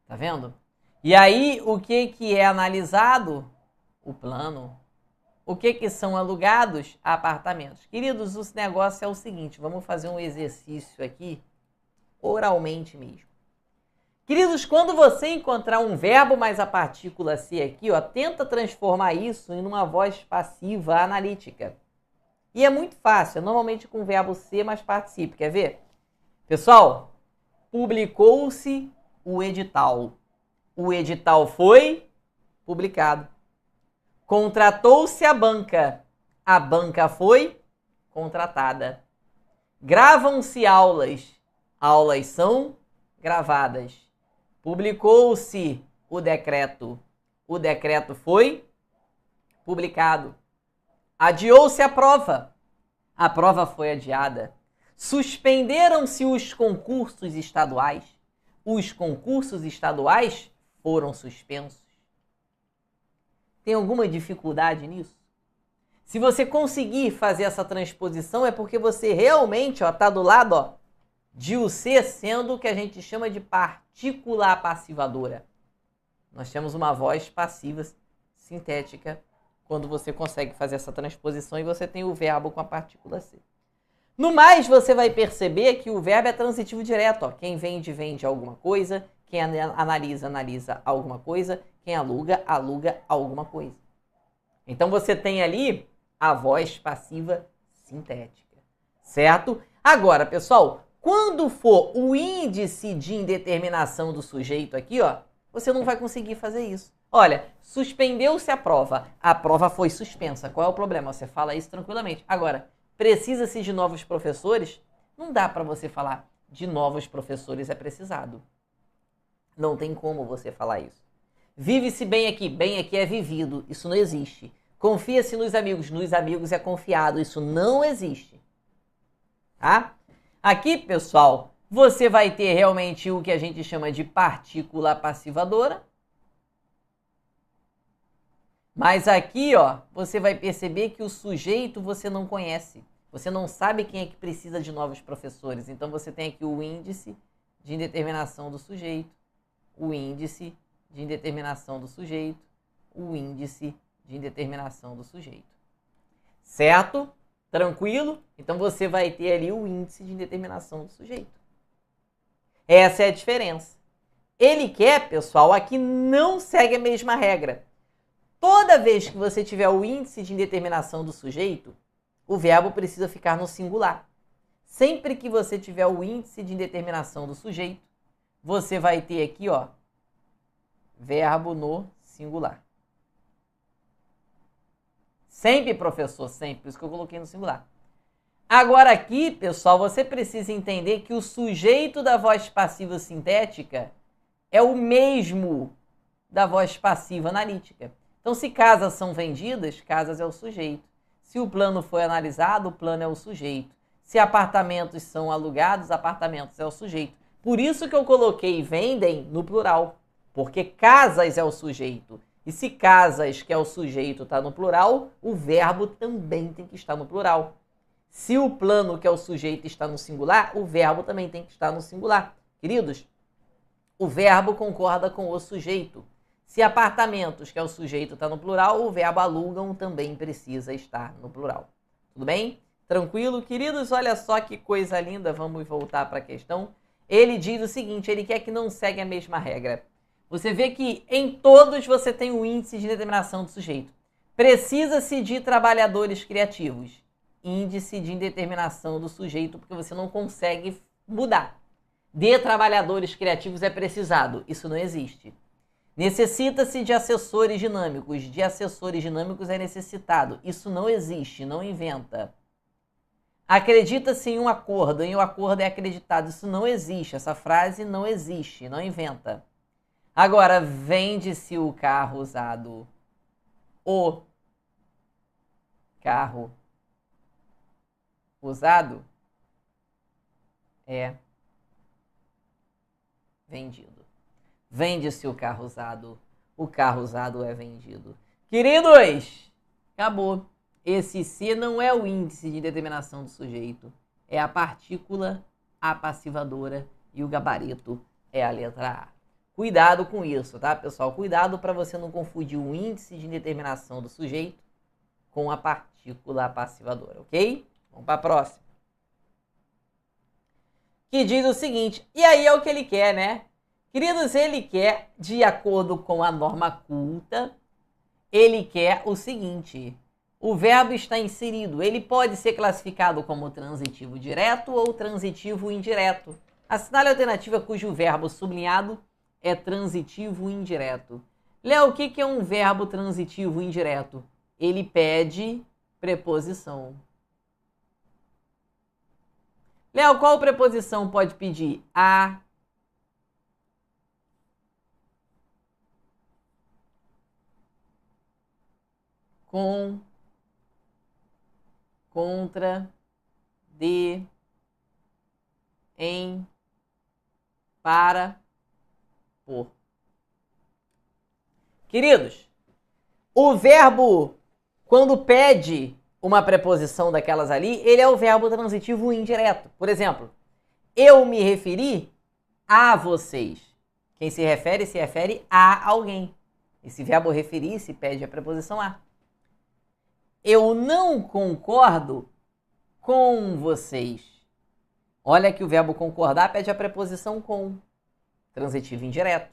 Tá vendo? E aí, o que é analisado? O plano. O que são alugados? Apartamentos. Queridos, o negócio é o seguinte, vamos fazer um exercício aqui, oralmente mesmo. Queridos, quando você encontrar um verbo mais a partícula ser aqui, tenta transformar isso em uma voz passiva analítica. E é muito fácil, é normalmente com o verbo ser mais participe. Quer ver? Pessoal, publicou-se o edital. O edital foi publicado. Contratou-se a banca. A banca foi contratada. Gravam-se aulas. Aulas são gravadas. Publicou-se o decreto. O decreto foi publicado. Adiou-se a prova. A prova foi adiada. Suspenderam-se os concursos estaduais. Os concursos estaduais foram suspensos. Tem alguma dificuldade nisso? Se você conseguir fazer essa transposição, é porque você realmente está do lado de o ser sendo o que a gente chama de partícula passivadora. Nós temos uma voz passiva sintética quando você consegue fazer essa transposição e você tem o verbo com a partícula C. No mais, você vai perceber que o verbo é transitivo direto. Quem vende, vende alguma coisa. Quem analisa, analisa alguma coisa. Quem aluga, aluga alguma coisa. Então, você tem ali a voz passiva sintética. Certo? Agora, pessoal, quando for o índice de indeterminação do sujeito aqui, você não vai conseguir fazer isso. Olha, suspendeu-se a prova foi suspensa. Qual é o problema? Você fala isso tranquilamente. Agora, precisa-se de novos professores? Não dá para você falar de novos professores é precisado. Não tem como você falar isso. Vive-se bem aqui é vivido, isso não existe. Confia-se nos amigos é confiado, isso não existe. Tá? Aqui, pessoal, você vai ter realmente o que a gente chama de partícula passivadora. Mas aqui, você vai perceber que o sujeito você não conhece. Você não sabe quem é que precisa de novos professores. Então, você tem aqui o índice de indeterminação do sujeito, o índice de indeterminação do sujeito, o índice de indeterminação do sujeito. Certo? Tranquilo? Então, você vai ter ali o índice de indeterminação do sujeito. Essa é a diferença. Ele quer, pessoal, aqui não segue a mesma regra. Toda vez que você tiver o índice de indeterminação do sujeito, o verbo precisa ficar no singular. Sempre que você tiver o índice de indeterminação do sujeito, você vai ter aqui, verbo no singular. Sempre, professor, sempre. Por isso que eu coloquei no singular. Agora aqui, pessoal, você precisa entender que o sujeito da voz passiva sintética é o mesmo da voz passiva analítica. Então, se casas são vendidas, casas é o sujeito. Se o plano foi analisado, o plano é o sujeito. Se apartamentos são alugados, apartamentos é o sujeito. Por isso que eu coloquei vendem no plural, porque casas é o sujeito. E se casas, que é o sujeito, está no plural, o verbo também tem que estar no plural. Se o plano, que é o sujeito, está no singular, o verbo também tem que estar no singular. Queridos, o verbo concorda com o sujeito. Se apartamentos, que é o sujeito, está no plural, o verbo alugam também precisa estar no plural. Tudo bem? Tranquilo? Queridos, olha só que coisa linda. Vamos voltar para a questão. Ele diz o seguinte, ele quer que não segue a mesma regra. Você vê que em todos você tem o índice de determinação do sujeito. Precisa-se de trabalhadores criativos. Índice de indeterminação do sujeito, porque você não consegue mudar. De trabalhadores criativos é precisado. Isso não existe. Necessita-se de assessores dinâmicos. De assessores dinâmicos é necessitado. Isso não existe, não inventa. Acredita-se em um acordo. Em um acordo é acreditado. Isso não existe. Essa frase não existe, não inventa. Agora, vende-se o carro usado. O carro usado é vendido. Vende-se o carro usado. O carro usado é vendido. Queridos, acabou. Esse se não é o índice de determinação do sujeito. É a partícula apassivadora e o gabarito é a letra A. Cuidado com isso, tá, pessoal? Cuidado para você não confundir o índice de determinação do sujeito com a partícula apassivadora, ok? Vamos para a próxima. Que diz o seguinte, e aí é o que ele quer, né? Queridos, ele quer, de acordo com a norma culta, ele quer o seguinte, o verbo está inserido, ele pode ser classificado como transitivo direto ou transitivo indireto. Assinale a alternativa cujo verbo sublinhado é transitivo indireto. Léo, o que é um verbo transitivo indireto? Ele pede preposição. Léo, qual preposição pode pedir? A, com, contra, de, em, para, por. Queridos, o verbo, quando pede uma preposição daquelas ali, ele é o verbo transitivo indireto. Por exemplo, eu me referi a vocês. Quem se refere a alguém. Esse verbo referir-se pede a preposição a. Eu não concordo com vocês. Olha que o verbo concordar pede a preposição com. Transitivo indireto.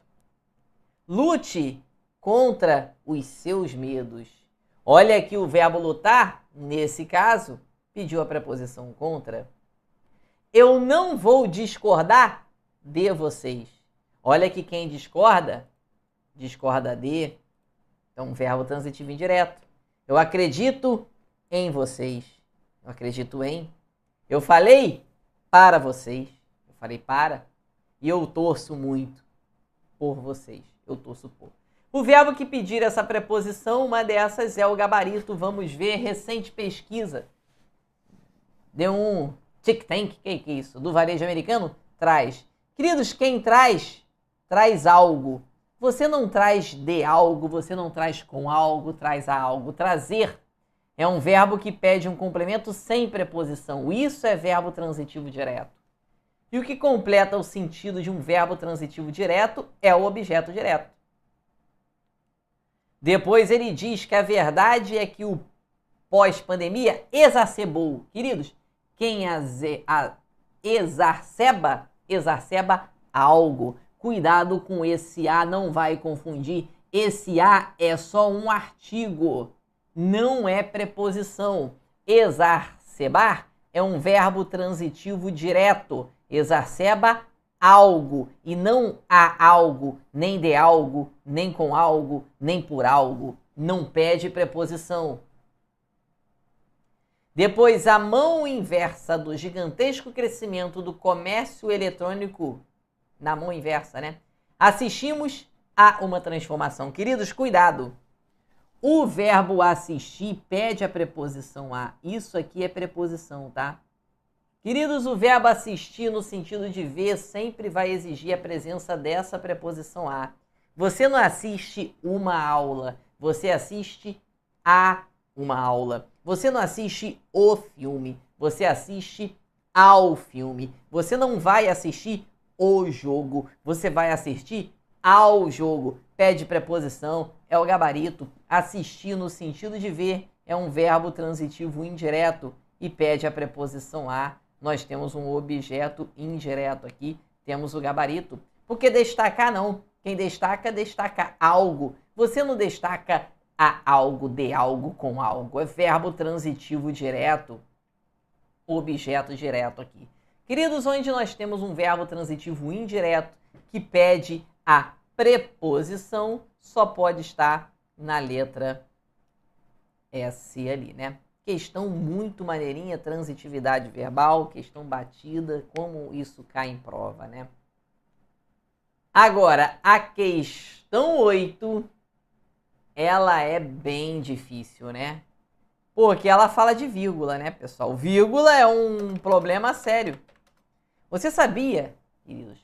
Lute contra os seus medos. Olha que o verbo lutar, nesse caso, pediu a preposição contra. Eu não vou discordar de vocês. Olha que quem discorda, discorda de. Então, verbo transitivo indireto. Eu acredito em vocês. Eu acredito em. Eu falei para vocês. Eu falei para. E eu torço muito por vocês. Eu torço por. O verbo que pedir essa preposição, uma dessas é o gabarito. Vamos ver, recente pesquisa. Deu um tic-tank, que é isso? Do varejo americano? Traz. Queridos, quem traz, traz algo. Você não traz de algo, você não traz com algo, traz a algo. Trazer é um verbo que pede um complemento sem preposição. Isso é verbo transitivo direto. E o que completa o sentido de um verbo transitivo direto é o objeto direto. Depois ele diz que a verdade é que o pós-pandemia exacerbou. Queridos, quem exacerba algo. Cuidado com esse A, não vai confundir. Esse A é só um artigo, não é preposição. Exacerbar é um verbo transitivo direto. Exacerba algo e não a algo, nem de algo, nem com algo, nem por algo. Não pede preposição. Depois, a mão inversa do gigantesco crescimento do comércio eletrônico, na mão inversa, né? Assistimos a uma transformação. Queridos, cuidado. O verbo assistir pede a preposição a. Isso aqui é preposição, tá? Queridos, o verbo assistir no sentido de ver sempre vai exigir a presença dessa preposição a. Você não assiste uma aula, você assiste a uma aula. Você não assiste o filme, você assiste ao filme. Você não vai assistir o jogo, você vai assistir ao jogo. Pede preposição, é o gabarito. Assistir no sentido de ver é um verbo transitivo indireto e pede a preposição a. Nós temos um objeto indireto aqui, temos o gabarito. Porque destacar não. Quem destaca, destaca algo. Você não destaca a algo de algo com algo. É verbo transitivo direto, objeto direto aqui. Queridos, onde nós temos um verbo transitivo indireto que pede a preposição, só pode estar na letra S ali, né? Questão muito maneirinha, transitividade verbal, questão batida, como isso cai em prova, né? Agora, a questão 8, ela é bem difícil, né? Porque ela fala de vírgula, né, pessoal? Vírgula é um problema sério. Você sabia, queridos,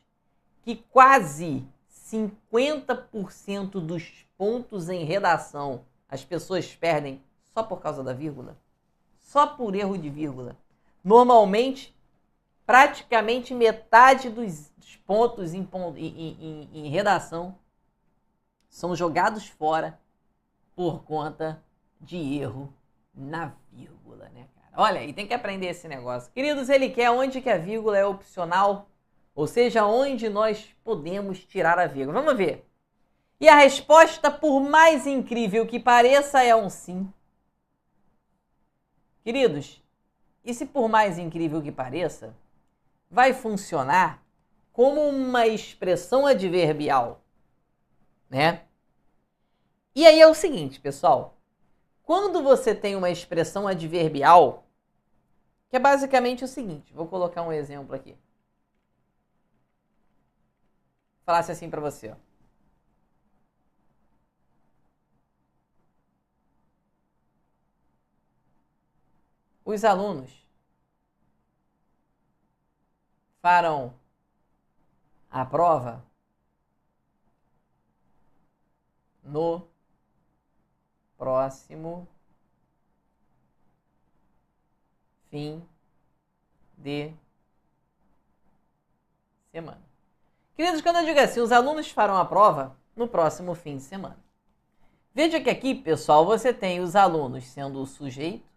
que quase 50% dos pontos em redação as pessoas perdem só por causa da vírgula? Só por erro de vírgula. Normalmente, praticamente metade dos pontos em redação são jogados fora por conta de erro na vírgula, né, cara? Olha, e tem que aprender esse negócio. Queridos, ele quer onde que a vírgula é opcional, ou seja, onde nós podemos tirar a vírgula. Vamos ver. E a resposta, por mais incrível que pareça, é um sim. Queridos, e se por mais incrível que pareça, vai funcionar como uma expressão adverbial, né? E aí é o seguinte, pessoal. Quando você tem uma expressão adverbial, que é basicamente o seguinte, vou colocar um exemplo aqui. Falasse assim para você, ó. Os alunos farão a prova no próximo fim de semana. Queridos, quando eu digo assim, os alunos farão a prova no próximo fim de semana. Veja que aqui, pessoal, você tem os alunos sendo o sujeito.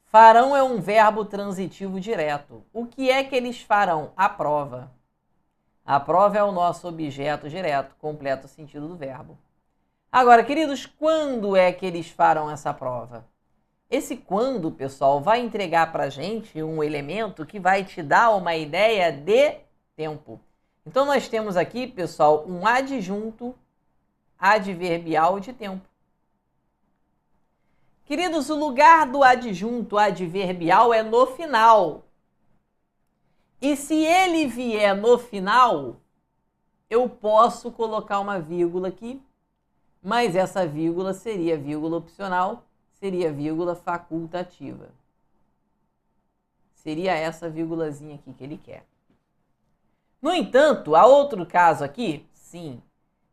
Farão é um verbo transitivo direto. O que é que eles farão? A prova. A prova é o nosso objeto direto, completa o sentido do verbo. Agora, queridos, quando é que eles farão essa prova? Esse quando, pessoal, vai entregar para a gente um elemento que vai te dar uma ideia de tempo. Então, nós temos aqui, pessoal, um adjunto adverbial de tempo. Queridos, o lugar do adjunto adverbial é no final. E se ele vier no final, eu posso colocar uma vírgula aqui, mas essa vírgula seria vírgula opcional, seria vírgula facultativa. Seria essa vírgulazinha aqui que ele quer. No entanto, há outro caso aqui? Sim.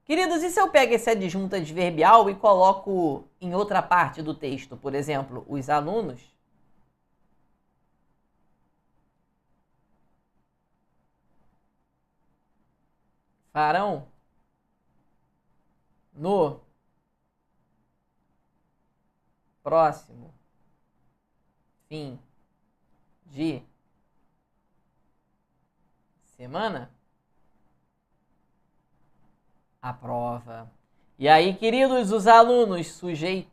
Queridos, e se eu pego esse adjunto adverbial e coloco em outra parte do texto? Por exemplo, os alunos farão no próximo fim de semana a prova. E aí, queridos, os alunos, sujeito.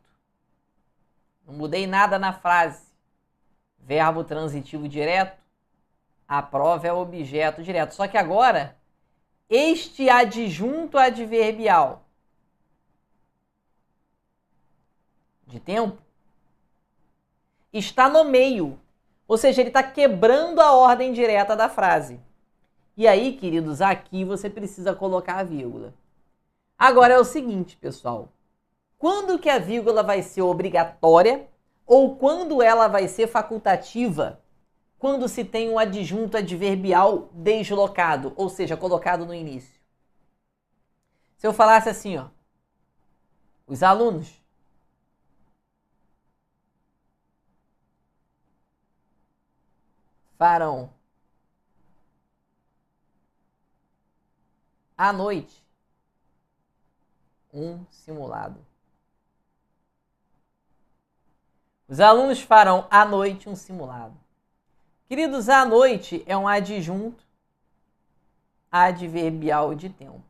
Não mudei nada na frase. Verbo transitivo direto. A prova é objeto direto. Só que agora, este adjunto adverbial de tempo está no meio. Ou seja, ele está quebrando a ordem direta da frase. E aí, queridos, aqui você precisa colocar a vírgula. Agora é o seguinte, pessoal. Quando que a vírgula vai ser obrigatória ou quando ela vai ser facultativa quando se tem um adjunto adverbial deslocado, ou seja, colocado no início? Se eu falasse assim, ó, os alunos farão à noite um simulado. Os alunos farão à noite um simulado. Queridos, à noite é um adjunto adverbial de tempo.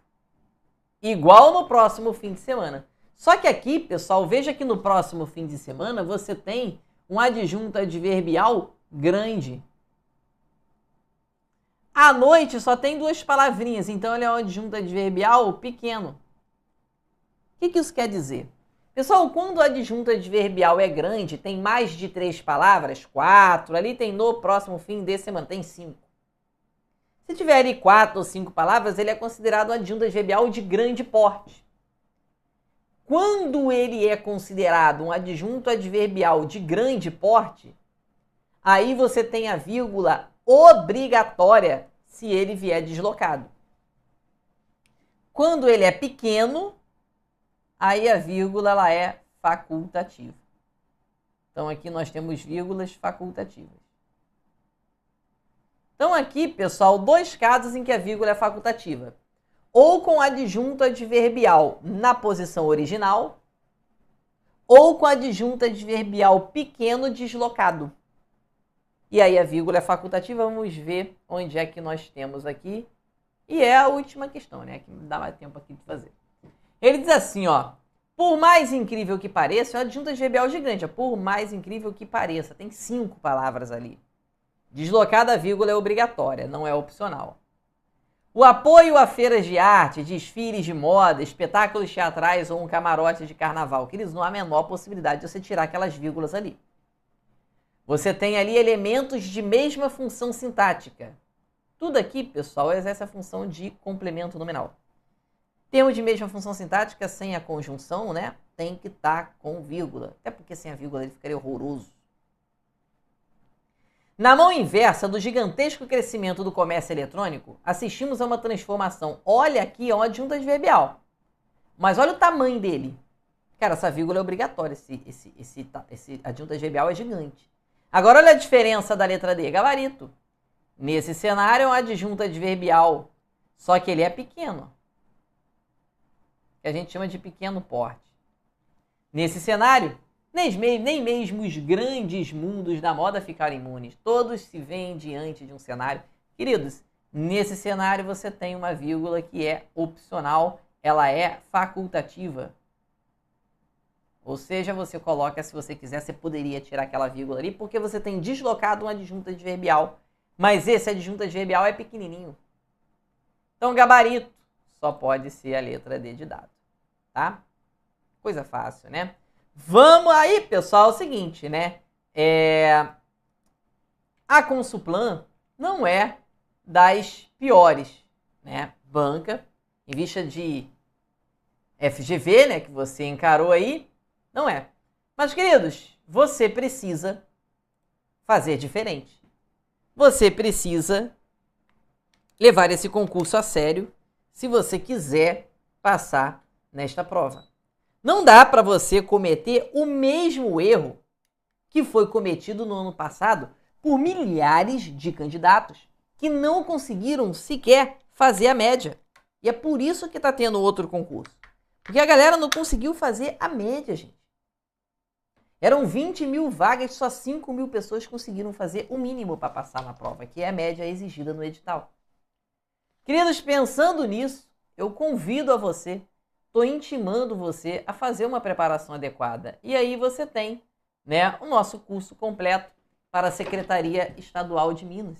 Igual no próximo fim de semana. Só que aqui, pessoal, veja que no próximo fim de semana você tem um adjunto adverbial grande. À noite só tem 2 palavrinhas, então ele é um adjunto adverbial pequeno. O que isso quer dizer? Pessoal, quando o adjunto adverbial é grande, tem mais de 3 palavras, 4, ali tem no próximo fim de semana, tem 5. Se tiver ali 4 ou 5 palavras, ele é considerado um adjunto adverbial de grande porte. Quando ele é considerado um adjunto adverbial de grande porte, aí você tem a vírgula obrigatória se ele vier deslocado. Quando ele é pequeno, aí a vírgula ela é facultativa. Então aqui nós temos vírgulas facultativas. Então aqui, pessoal, 2 casos em que a vírgula é facultativa. Ou com adjunto adverbial na posição original, ou com adjunto adverbial pequeno deslocado. E aí a vírgula é facultativa, vamos ver onde é que nós temos aqui. E é a última questão, né? Que dá mais tempo aqui de fazer. Ele diz assim, ó. Por mais incrível que pareça, é um adjunto adverbial gigante. Por mais incrível que pareça. Tem 5 palavras ali. Deslocada a vírgula é obrigatória, não é opcional. O apoio a feiras de arte, desfiles de moda, espetáculos teatrais ou um camarote de carnaval. Queridos, não há a menor possibilidade de você tirar aquelas vírgulas ali. Você tem ali elementos de mesma função sintática. Tudo aqui, pessoal, exerce a função de complemento nominal. Termo de mesma função sintática sem a conjunção, né? Tem que estar com vírgula. Até porque sem a vírgula ele ficaria horroroso. Na mão inversa do gigantesco crescimento do comércio eletrônico, assistimos a uma transformação. Olha aqui, é um adjunto adverbial. Mas olha o tamanho dele. Cara, essa vírgula é obrigatória. Esse adjunto adverbial é gigante. Agora olha a diferença da letra D, gabarito. Nesse cenário é um adjunto adverbial, só que ele é pequeno. Que a gente chama de pequeno porte. Nesse cenário, nem mesmo os grandes mundos da moda ficaram imunes. Todos se veem diante de um cenário. Queridos, nesse cenário você tem uma vírgula que é opcional, ela é facultativa. Ou seja, você coloca, se você quiser, você poderia tirar aquela vírgula ali, porque você tem deslocado um adjunto adverbial, mas esse adjunto adverbial é pequenininho. Então, gabarito só pode ser a letra D de dado, tá? Coisa fácil, né? Vamos aí, pessoal, é o seguinte, né? A Consuplan não é das piores, né? Banca, em vista de FGV, né, que você encarou aí, não é. Mas, queridos, você precisa fazer diferente. Você precisa levar esse concurso a sério se você quiser passar nesta prova. Não dá para você cometer o mesmo erro que foi cometido no ano passado por milhares de candidatos que não conseguiram sequer fazer a média. E é por isso que está tendo outro concurso. Porque a galera não conseguiu fazer a média, gente. Eram 20 mil vagas, só 5 mil pessoas conseguiram fazer o mínimo para passar na prova, que é a média exigida no edital. Queridos, pensando nisso, eu convido a você, estou intimando você a fazer uma preparação adequada. E aí você tem, né, o nosso curso completo para a Secretaria Estadual de Minas.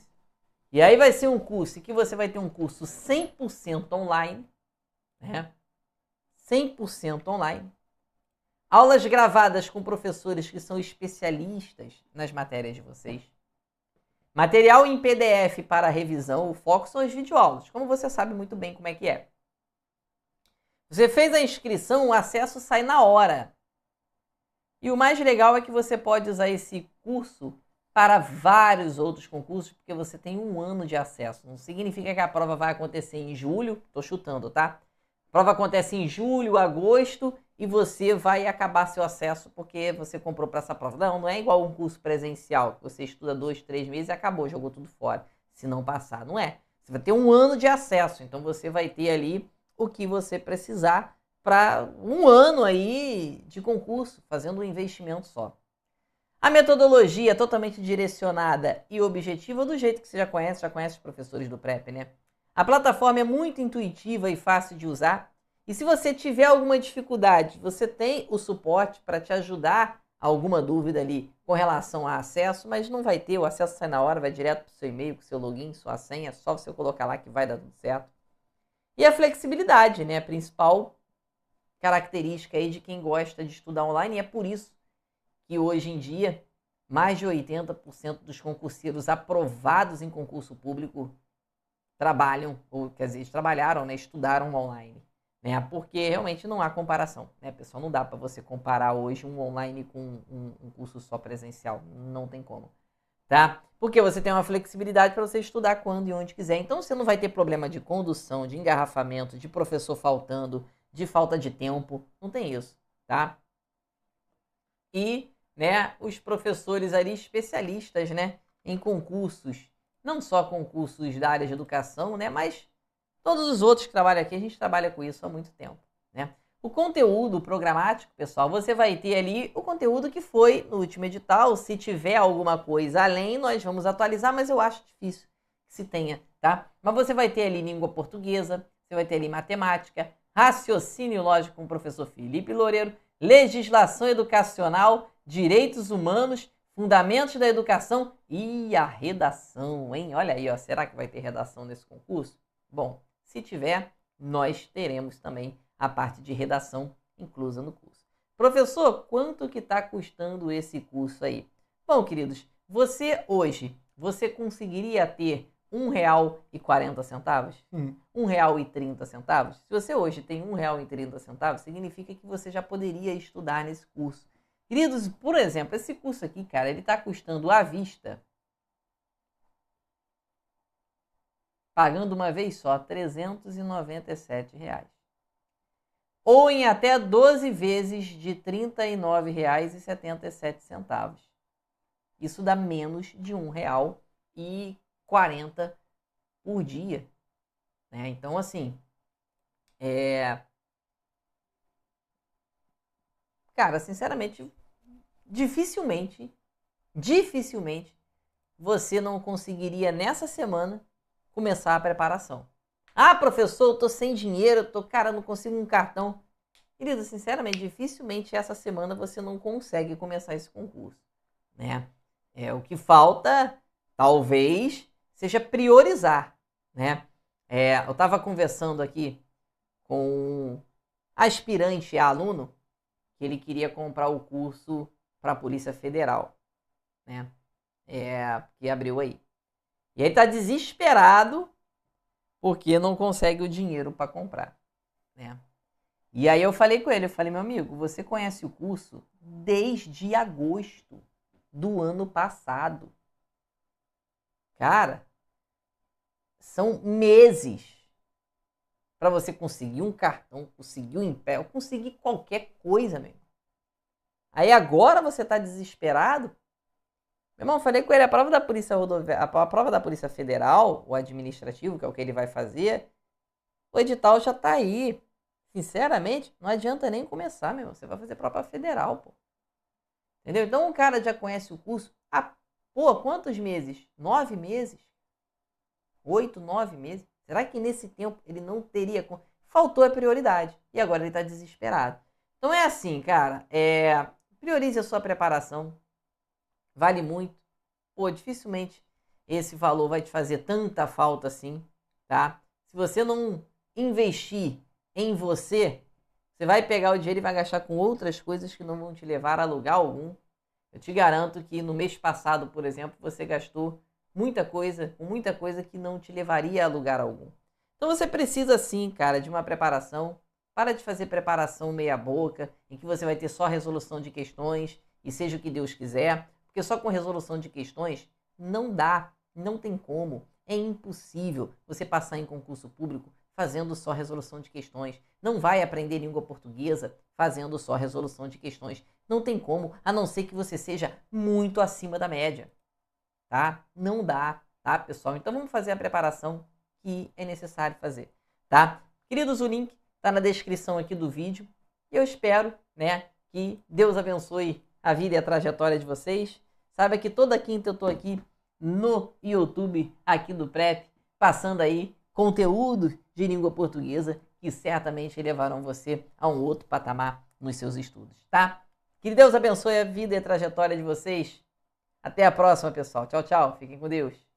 E aí vai ser um curso que você vai ter um curso 100% online, né? 100% online. Aulas gravadas com professores que são especialistas nas matérias de vocês. Material em PDF para revisão. O foco são as videoaulas, como você sabe muito bem como é que é. Você fez a inscrição, o acesso sai na hora. E o mais legal é que você pode usar esse curso para vários outros concursos, porque você tem um ano de acesso. Não significa que a prova vai acontecer em julho, estou chutando, tá? A prova acontece em julho, agosto, e você vai acabar seu acesso porque você comprou para essa prova. Não, não é igual um curso presencial, que você estuda 2, 3 meses e acabou, jogou tudo fora, se não passar. Não é. Você vai ter um ano de acesso, então você vai ter ali o que você precisar para um ano aí de concurso, fazendo um investimento só. A metodologia é totalmente direcionada e objetiva do jeito que você já conhece os professores do Prep, né? A plataforma é muito intuitiva e fácil de usar. E se você tiver alguma dificuldade, você tem o suporte para te ajudar a alguma dúvida ali com relação a acesso, mas não vai ter, o acesso sai na hora, vai direto para o seu e-mail, com o seu login, sua senha, é só você colocar lá que vai dar tudo certo. E a flexibilidade, né? A principal característica aí de quem gosta de estudar online, e é por isso que hoje em dia mais de 80% dos concurseiros aprovados em concurso público trabalham, ou quer dizer, trabalharam, né, estudaram online, né, porque realmente não há comparação, né, pessoal, não dá para você comparar hoje um online com um curso só presencial, não tem como, tá? Porque você tem uma flexibilidade para você estudar quando e onde quiser, então você não vai ter problema de condução, de engarrafamento, de professor faltando, de falta de tempo, não tem isso, tá? E, né, os professores ali especialistas, né, em concursos, não só concursos da área de educação, né, mas todos os outros que trabalham aqui, a gente trabalha com isso há muito tempo, né? O conteúdo programático, pessoal, você vai ter ali o conteúdo que foi no último edital. Se tiver alguma coisa além, nós vamos atualizar, mas eu acho difícil que se tenha, tá? Mas você vai ter ali língua portuguesa, você vai ter ali matemática, raciocínio lógico com o professor Felipe Loureiro, legislação educacional, direitos humanos, fundamentos da educação e a redação, hein? Olha aí, ó, será que vai ter redação nesse concurso? Bom, se tiver, nós teremos também a parte de redação inclusa no curso. Professor, quanto que está custando esse curso aí? Bom, queridos, você hoje, você conseguiria ter R$1,40? R$1,30? Se você hoje tem R$1,30, significa que você já poderia estudar nesse curso. Queridos, por exemplo, esse curso aqui, cara, ele está custando à vista, pagando uma vez só, R$397. Ou em até 12 vezes de R$39,77. Isso dá menos de R$1,40 por dia, né? Então, assim, cara, sinceramente, dificilmente você não conseguiria nessa semana começar a preparação. Ah, professor, eu tô sem dinheiro, cara, não consigo um cartão. Querido, sinceramente, dificilmente essa semana você não consegue começar esse concurso, né? O que falta, talvez, seja priorizar, né? Eu estava conversando aqui com um aspirante a aluno que ele queria comprar o curso para a Polícia Federal, né? Que abriu aí. E aí tá desesperado porque não consegue o dinheiro para comprar, né? E aí eu falei com ele, meu amigo, você conhece o curso desde agosto do ano passado. Cara, são meses para você conseguir um cartão, conseguir um empréstimo, conseguir qualquer coisa, meu irmão. Aí agora você tá desesperado? Meu irmão, falei com ele, a prova da Polícia Rodoviária, a prova da Polícia Federal, o administrativo, que é o que ele vai fazer, o edital já tá aí. Sinceramente, não adianta nem começar, meu irmão. Você vai fazer prova federal, pô. Entendeu? Então o cara já conhece o curso há, quantos meses? 9 meses? 8, 9 meses? Será que nesse tempo ele não teria... Faltou a prioridade. E agora ele tá desesperado. Então é assim, cara. Priorize a sua preparação. Vale muito. Dificilmente esse valor vai te fazer tanta falta assim, tá? Se você não investir em você, você vai pegar o dinheiro e vai gastar com outras coisas que não vão te levar a lugar algum. Eu te garanto que no mês passado, por exemplo, você gastou muita coisa que não te levaria a lugar algum. Então você precisa sim, cara, de uma preparação. Para de fazer preparação meia boca, em que você vai ter só resolução de questões e seja o que Deus quiser. Porque Porque só com resolução de questões não dá, não tem como. É impossível você passar em concurso público fazendo só resolução de questões. Não vai aprender língua portuguesa fazendo só resolução de questões. Não tem como, a não ser que você seja muito acima da média. Tá? Não dá, tá, pessoal? Então vamos fazer a preparação que é necessário fazer, tá? Queridos, o link está na descrição aqui do vídeo. Eu espero, né, que Deus abençoe a vida e a trajetória de vocês. Saiba que toda quinta eu estou aqui no YouTube, aqui do Prep, passando aí conteúdo de língua portuguesa que certamente levarão você a um outro patamar nos seus estudos, tá? Que Deus abençoe a vida e a trajetória de vocês. Até a próxima, pessoal. Tchau, tchau. Fiquem com Deus.